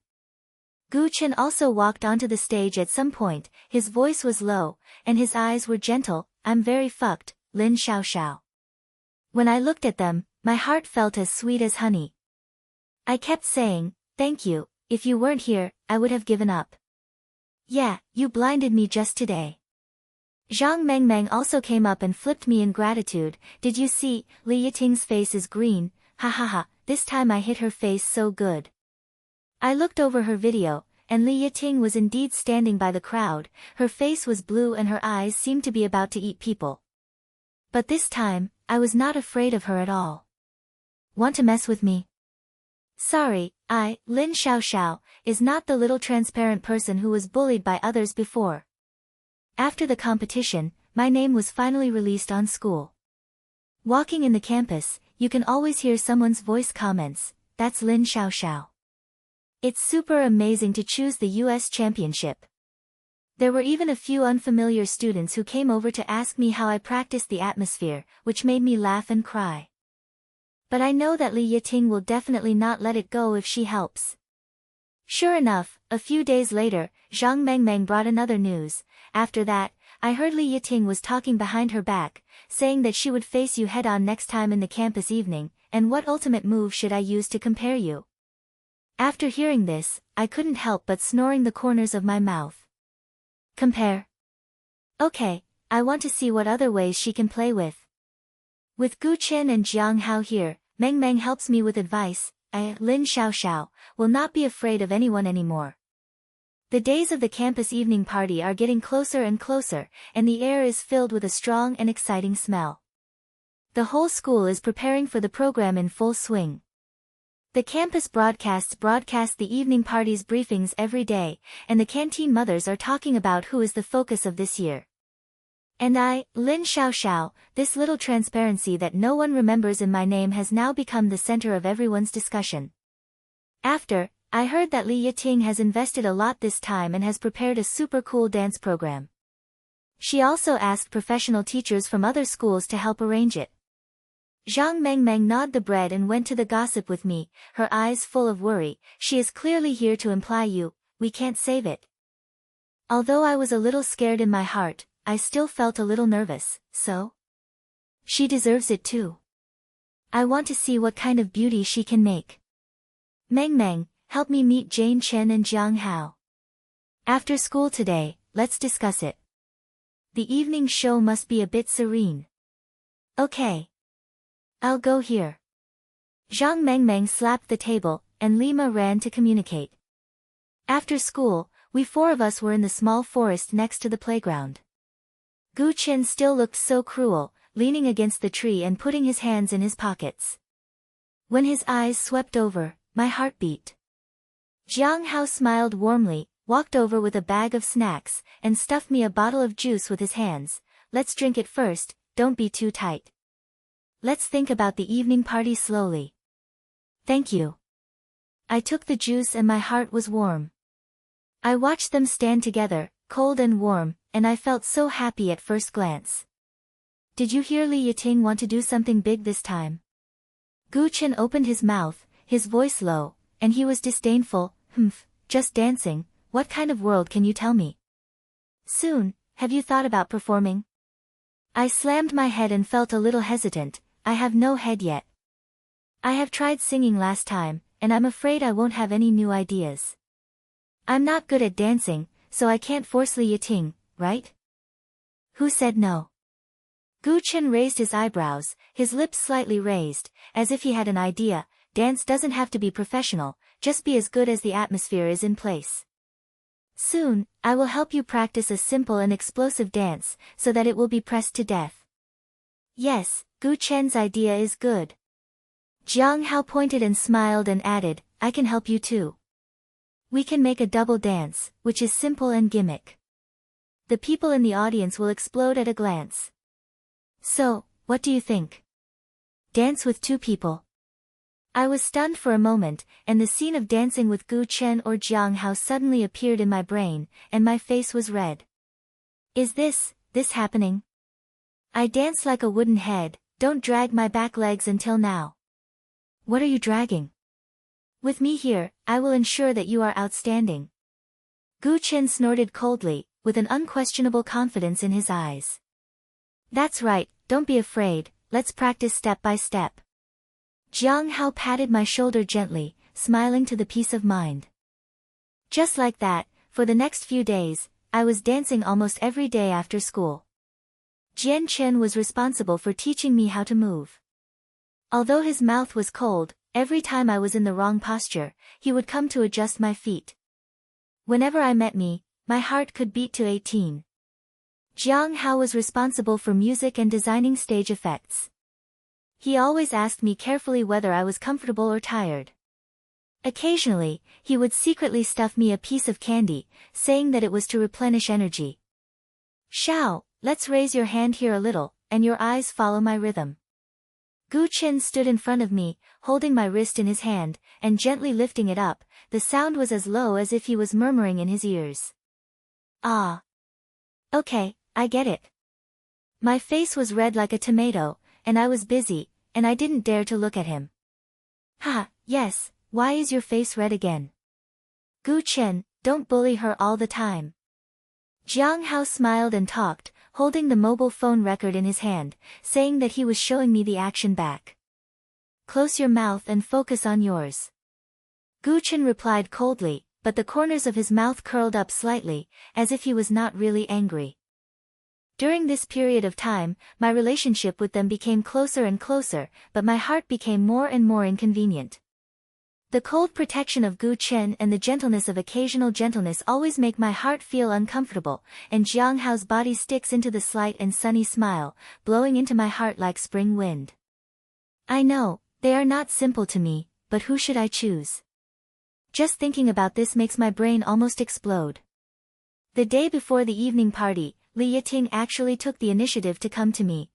Gu Chen also walked onto the stage at some point, his voice was low, and his eyes were gentle. "I'm very fucked, Lin Xiaoxiao." When I looked at them, my heart felt as sweet as honey. I kept saying, "Thank you, if you weren't here, I would have given up." "Yeah, you blinded me just today." Zhang Mengmeng also came up and flipped me in gratitude. "Did you see, Li Yiting's face is green, ha ha ha, this time I hit her face so good." I looked over her video, and Li Yiting was indeed standing by the crowd, her face was blue and her eyes seemed to be about to eat people. But this time, I was not afraid of her at all. "Want to mess with me?" "Sorry, Lin Xiaoxiao, is not the little transparent person who was bullied by others before." After the competition, my name was finally released on school. Walking in the campus, you can always hear someone's voice comments, "That's Lin Xiaoxiao." It's super amazing to choose the US championship. There were even a few unfamiliar students who came over to ask me how I practiced the atmosphere, which made me laugh and cry. But I know that Li Yiting will definitely not let it go if she helps. Sure enough, a few days later, Zhang Mengmeng brought another news. After that, I heard Li Yiting was talking behind her back, saying that she would face you head-on next time in the campus evening, and what ultimate move should I use to compare you? After hearing this, I couldn't help but snoring the corners of my mouth. Compare? Okay, I want to see what other ways she can play with. With Gu Chen and Jiang Hao here, Mengmeng helps me with advice. Lin Xiaoxiao, will not be afraid of anyone anymore. The days of the campus evening party are getting closer and closer, and the air is filled with a strong and exciting smell. The whole school is preparing for the program in full swing. The campus broadcast the evening party's briefings every day, and the canteen mothers are talking about who is the focus of this year. And Lin Xiaoxiao, this little transparency that no one remembers in my name has now become the center of everyone's discussion. After, I heard that Li Yiting has invested a lot this time and has prepared a super cool dance program. She also asked professional teachers from other schools to help arrange it. Zhang Mengmeng gnawed the bread and went to the gossip with me, her eyes full of worry. She is clearly here to imply we can't save it. Although I was a little scared in my heart, I still felt a little nervous. So? She deserves it too. I want to see what kind of beauty she can make. Mengmeng, help me meet Gu Chen and Jiang Hao. After school today, let's discuss it. The evening show must be a bit serene. Okay. I'll go here. Zhang Mengmeng slapped the table, and Lima ran to communicate. After school, we 4 of us were in the small forest next to the playground. Gu Chen still looked so cruel, leaning against the tree and putting his hands in his pockets. When his eyes swept over, my heart beat. Jiang Hao smiled warmly, walked over with a bag of snacks, and stuffed me a bottle of juice with his hands. Let's drink it first, don't be too tight. Let's think about the evening party slowly. Thank you. I took the juice and my heart was warm. I watched them stand together, cold and warm, and I felt so happy at first glance. Did you hear Li Yiting want to do something big this time? Gu Chen opened his mouth, his voice low, and he was disdainful. Just dancing, what kind of world can you tell me? Soon, have you thought about performing? I slammed my head and felt a little hesitant. I have no head yet. I have tried singing last time, and I'm afraid I won't have any new ideas. I'm not good at dancing, so I can't force Li Yiting, right? Who said no? Gu Chen raised his eyebrows, his lips slightly raised, as if he had an idea. Dance doesn't have to be professional, just be as good as the atmosphere is in place. Soon, I will help you practice a simple and explosive dance, so that it will be pressed to death. Yes, Gu Chen's idea is good. Jiang Hao pointed and smiled and added, I can help you too. We can make a double dance, which is simple and gimmick. The people in the audience will explode at a glance. So, what do you think? Dance with 2 people. I was stunned for a moment, and the scene of dancing with Gu Chen or Jiang Hao suddenly appeared in my brain, and my face was red. Is this happening? I dance like a wooden head, don't drag my back legs until now. What are you dragging? With me here, I will ensure that you are outstanding. Gu Chen snorted coldly, with an unquestionable confidence in his eyes. That's right, don't be afraid, let's practice step by step. Jiang Hao patted my shoulder gently, smiling to the peace of mind. Just like that, for the next few days, I was dancing almost every day after school. Jian Chen was responsible for teaching me how to move. Although his mouth was cold, every time I was in the wrong posture, he would come to adjust my feet. Whenever I met me, my heart could beat to 18. Jiang Hao was responsible for music and designing stage effects. He always asked me carefully whether I was comfortable or tired. Occasionally, he would secretly stuff me a piece of candy, saying that it was to replenish energy. Xiao, let's raise your hand here a little, and your eyes follow my rhythm. Gu Chen stood in front of me, holding my wrist in his hand, and gently lifting it up. The sound was as low as if he was murmuring in his ears. Ah. Okay, I get it. My face was red like a tomato, and I was busy, and I didn't dare to look at him. Ha, yes, why is your face red again? Gu Chen, don't bully her all the time. Jiang Hao smiled and talked, holding the mobile phone record in his hand, saying that he was showing me the action back. Close your mouth and focus on yours. Gu Chen replied coldly, but the corners of his mouth curled up slightly, as if he was not really angry. During this period of time, my relationship with them became closer and closer, but my heart became more and more inconvenient. The cold protection of Gu Chen and the gentleness of occasional gentleness always make my heart feel uncomfortable, and Jiang Hao's body sticks into the slight and sunny smile, blowing into my heart like spring wind. I know, they are not simple to me, but who should I choose? Just thinking about this makes my brain almost explode. The day before the evening party, Li Yiting actually took the initiative to come to me.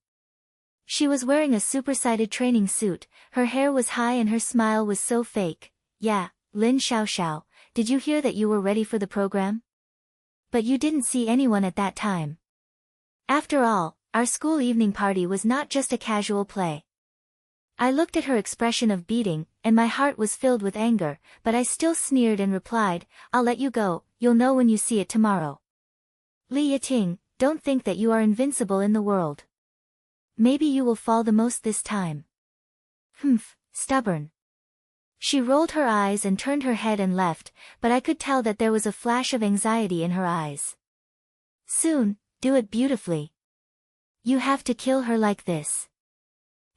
She was wearing a supersided training suit, her hair was high and her smile was so fake. Yeah, Lin Xiaoxiao, did you hear that you were ready for the program? But you didn't see anyone at that time. After all, our school evening party was not just a casual play. I looked at her expression of beating, and my heart was filled with anger, but I still sneered and replied, I'll let you go, you'll know when you see it tomorrow. Li Yating, don't think that you are invincible in the world. Maybe you will fall the most this time. Humph, stubborn. She rolled her eyes and turned her head and left, but I could tell that there was a flash of anxiety in her eyes. Soon, do it beautifully. You have to kill her like this.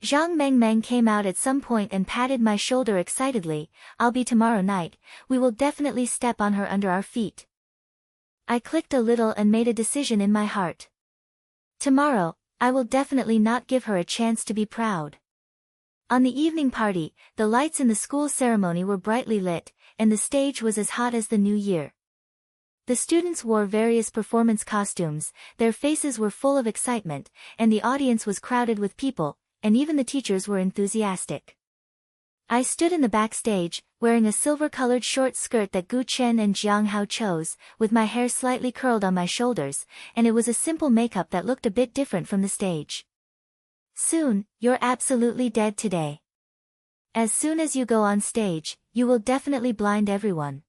Zhang Mengmeng came out at some point and patted my shoulder excitedly. I'll be tomorrow night, we will definitely step on her under our feet. I clicked a little and made a decision in my heart. Tomorrow, I will definitely not give her a chance to be proud. On the evening party, the lights in the school ceremony were brightly lit, and the stage was as hot as the new year. The students wore various performance costumes, their faces were full of excitement, and the audience was crowded with people, and even the teachers were enthusiastic. I stood in the backstage, wearing a silver-colored short skirt that Gu Chen and Jiang Hao chose, with my hair slightly curled on my shoulders, and it was a simple makeup that looked a bit different from the stage. Soon, you're absolutely dead today. As soon as you go on stage, you will definitely blind everyone.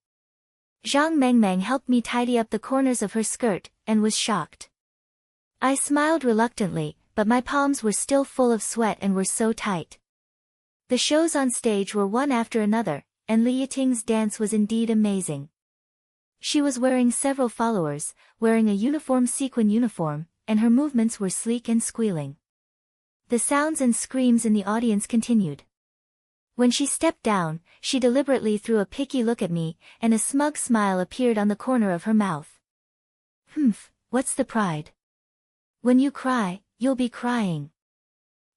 Zhang Mengmeng helped me tidy up the corners of her skirt, and was shocked. I smiled reluctantly, but my palms were still full of sweat and were so tight. The shows on stage were one after another, and Li Yating's dance was indeed amazing. She was wearing several followers, wearing a uniform sequin uniform, and her movements were sleek and squealing. The sounds and screams in the audience continued. When she stepped down, she deliberately threw a picky look at me, and a smug smile appeared on the corner of her mouth. Humph, what's the pride? When you cry, you'll be crying.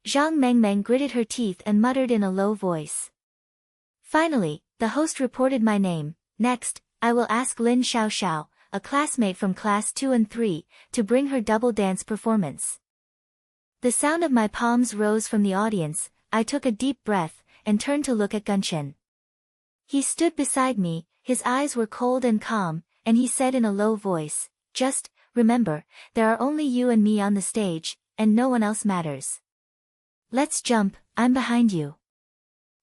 Zhang Mengmeng gritted her teeth and muttered in a low voice. Finally, the host reported my name. Next, I will ask Lin Xiaoxiao, a classmate from class 2 and 3, to bring her double dance performance. The sound of my palms rose from the audience. I took a deep breath, and turned to look at Gu Chen. He stood beside me, his eyes were cold and calm, and he said in a low voice, just, remember, there are only you and me on the stage, and no one else matters. Let's jump, I'm behind you.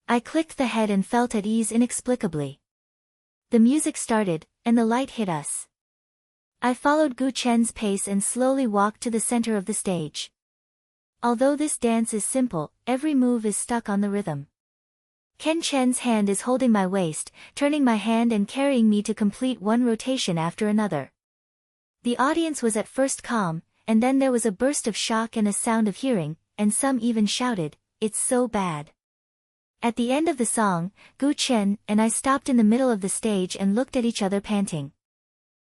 I clicked the head and felt at ease inexplicably. The music started, and the light hit us. I followed Gu Chen's pace and slowly walked to the center of the stage. Although this dance is simple, every move is stuck on the rhythm. Ken Chen's hand is holding my waist, turning my hand and carrying me to complete one rotation after another. The audience was at first calm, and then there was a burst of shock and a sound of hearing, and some even shouted, "It's so bad." At the end of the song, Gu Chen and I stopped in the middle of the stage and looked at each other panting.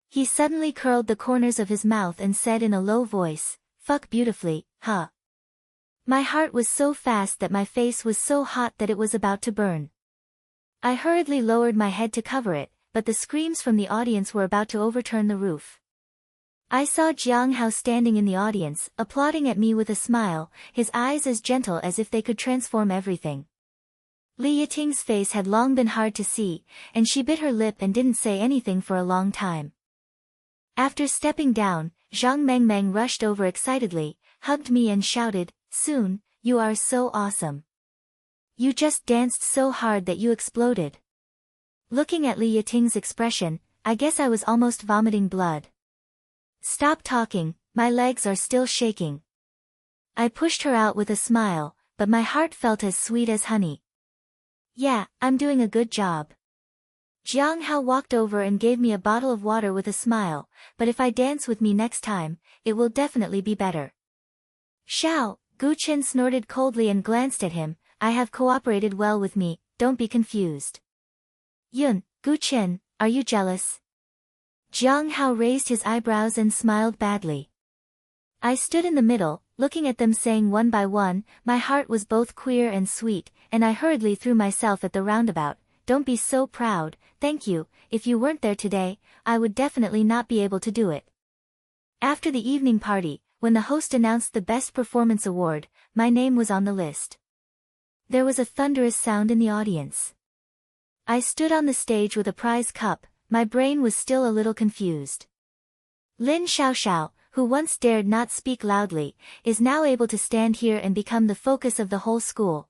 He suddenly curled the corners of his mouth and said in a low voice, "Fuck beautifully, huh?" My heart was so fast that my face was so hot that it was about to burn. I hurriedly lowered my head to cover it, but the screams from the audience were about to overturn the roof. I saw Jiang Hao standing in the audience, applauding at me with a smile, his eyes as gentle as if they could transform everything. Li Yating's face had long been hard to see, and she bit her lip and didn't say anything for a long time. After stepping down, Zhang Mengmeng rushed over excitedly, hugged me and shouted, "Soon, you are so awesome. You just danced so hard that you exploded." Looking at Li Yating's expression, I guess I was almost vomiting blood. "Stop talking, my legs are still shaking." I pushed her out with a smile, but my heart felt as sweet as honey. "Yeah, I'm doing a good job." Jiang Hao walked over and gave me a bottle of water with a smile, "But if I dance with me next time, it will definitely be better." "Xiao," Gu Chen snorted coldly and glanced at him, "I have cooperated well with me, don't be confused." "Yun, Gu Chen, are you jealous?" Jiang Hao raised his eyebrows and smiled badly. I stood in the middle, looking at them saying one by one, my heart was both queer and sweet, and I hurriedly threw myself at the roundabout. "Don't be so proud, thank you, if you weren't there today, I would definitely not be able to do it." After the evening party, when the host announced the Best Performance Award, my name was on the list. There was a thunderous sound in the audience. I stood on the stage with a prize cup, my brain was still a little confused. Lin Xiaoxiao, who once dared not speak loudly, is now able to stand here and become the focus of the whole school.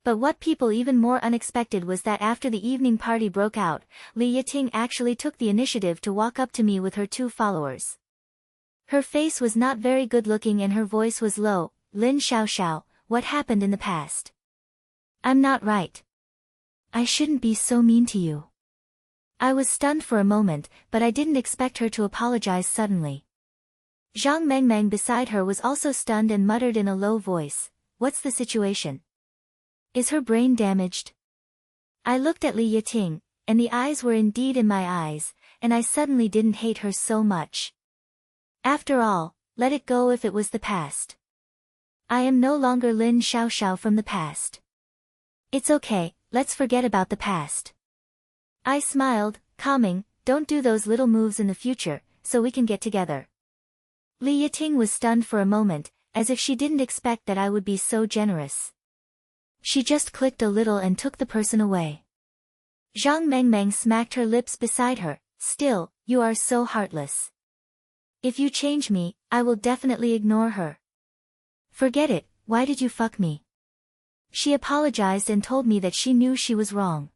But what people even more unexpected was that after the evening party broke out, Li Yiting actually took the initiative to walk up to me with her 2 followers. Her face was not very good looking and her voice was low. Lin Xiaoxiao, what happened in the past? I'm not right. I shouldn't be so mean to you. I was stunned for a moment, but I didn't expect her to apologize suddenly. Zhang Mengmeng beside her was also stunned and muttered in a low voice, "What's the situation? Is her brain damaged?" I looked at Li Yiting, and the eyes were indeed in my eyes, and I suddenly didn't hate her so much. After all, let it go if it was the past. I am no longer Lin Xiaoxiao from the past. It's okay, let's forget about the past. I smiled, calming, don't do those little moves in the future, so we can get together. Li Yiting was stunned for a moment, as if she didn't expect that I would be so generous. She just clicked a little and took the person away. Zhang Mengmeng smacked her lips beside her, still, you are so heartless. If you change me, I will definitely ignore her. Forget it, why did you fuck me? She apologized and told me that she knew she was wrong.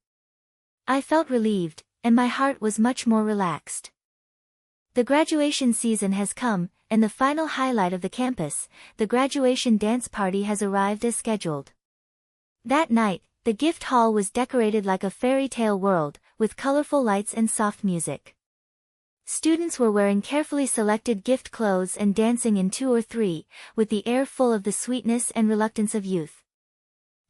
I felt relieved, and my heart was much more relaxed. The graduation season has come, and the final highlight of the campus, the graduation dance party has arrived as scheduled. That night, the gift hall was decorated like a fairy tale world, with colorful lights and soft music. Students were wearing carefully selected gift clothes and dancing in 2 or 3, with the air full of the sweetness and reluctance of youth.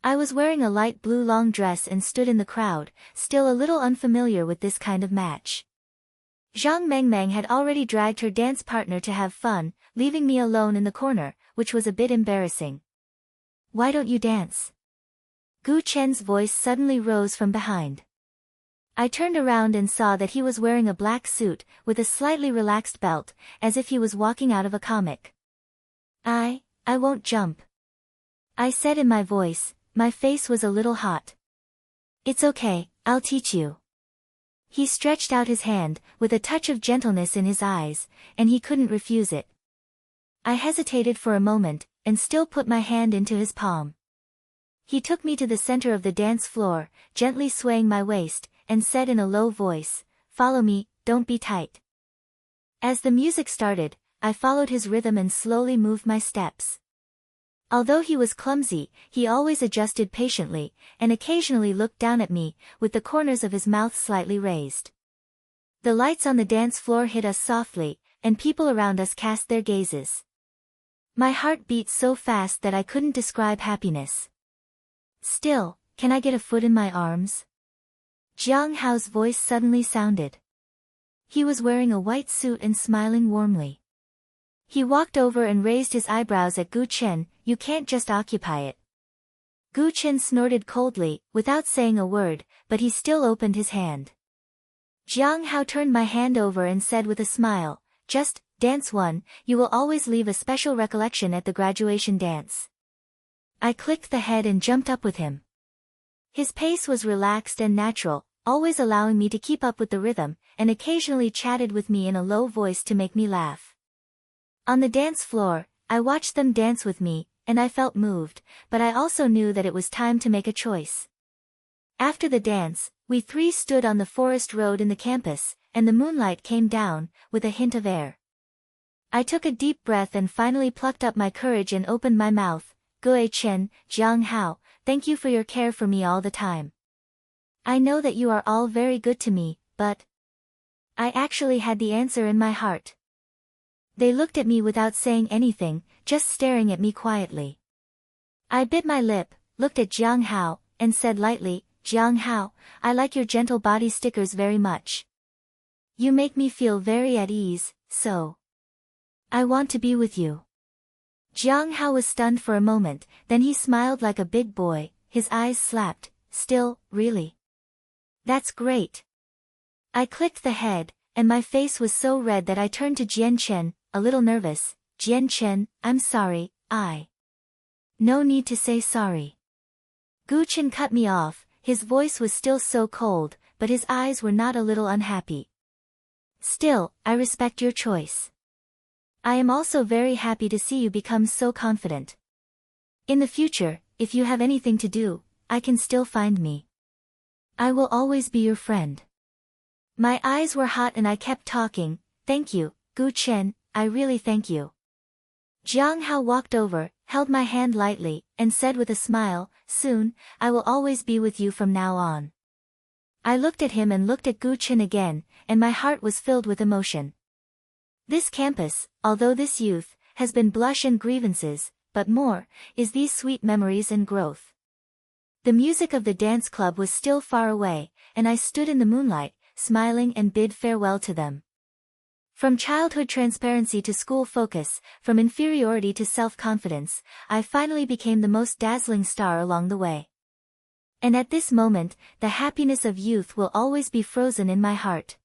I was wearing a light blue long dress and stood in the crowd, still a little unfamiliar with this kind of match. Zhang Mengmeng had already dragged her dance partner to have fun, leaving me alone in the corner, which was a bit embarrassing. Why don't you dance? Gu Chen's voice suddenly rose from behind. I turned around and saw that he was wearing a black suit, with a slightly relaxed belt, as if he was walking out of a comic. I won't jump. I said in my voice, my face was a little hot. It's okay, I'll teach you. He stretched out his hand, with a touch of gentleness in his eyes, and he couldn't refuse it. I hesitated for a moment, and still put my hand into his palm. He took me to the center of the dance floor, gently swaying my waist, and said in a low voice, "Follow me, don't be tight." As the music started, I followed his rhythm and slowly moved my steps. Although he was clumsy, he always adjusted patiently, and occasionally looked down at me, with the corners of his mouth slightly raised. The lights on the dance floor hit us softly, and people around us cast their gazes. My heart beat so fast that I couldn't describe happiness. Still, can I get a foot in my arms? Jiang Hao's voice suddenly sounded. He was wearing a white suit and smiling warmly. He walked over and raised his eyebrows at Gu Chen, "You can't just occupy it." Gu Chen snorted coldly, without saying a word, but he still opened his hand. Jiang Hao turned my hand over and said with a smile, "Just dance one, you will always leave a special recollection at the graduation dance." I clicked the head and jumped up with him. His pace was relaxed and natural, always allowing me to keep up with the rhythm, and occasionally chatted with me in a low voice to make me laugh. On the dance floor, I watched them dance with me, and I felt moved, but I also knew that it was time to make a choice. After the dance, we 3 stood on the forest road in the campus, and the moonlight came down, with a hint of air. I took a deep breath and finally plucked up my courage and opened my mouth. "Gu Chen, Jiang Hao, thank you for your care for me all the time. I know that you are all very good to me, but..." I actually had the answer in my heart. They looked at me without saying anything, just staring at me quietly. I bit my lip, looked at Jiang Hao, and said lightly, "Jiang Hao, I like your gentle body stickers very much. You make me feel very at ease, so I want to be with you." Jiang Hao was stunned for a moment, then he smiled like a big boy, his eyes slapped, "Still, really? That's great." I clicked the head, and my face was so red that I turned to Jian Chen, a little nervous. "Jian Chen, I'm sorry, No need to say sorry." Gu Chen cut me off, His voice was still so cold, but his eyes were not a little unhappy. Still, I respect your choice. I am also very happy to see you become so confident. In the future, if you have anything to do, I can still find me. I will always be your friend. My eyes were hot and I kept talking. Thank you, Gu Chen, I really thank you. Jiang Hao walked over, held my hand lightly, and said with a smile, soon, I will always be with you from now on. I looked at him and looked at Gu Chen again, and my heart was filled with emotion. This campus, although this youth, has been blush and grievances, but more, is these sweet memories and growth. The music of the dance club was still far away, and I stood in the moonlight, smiling and bid farewell to them. From childhood transparency to school focus, from inferiority to self-confidence, I finally became the most dazzling star along the way. And at this moment, the happiness of youth will always be frozen in my heart.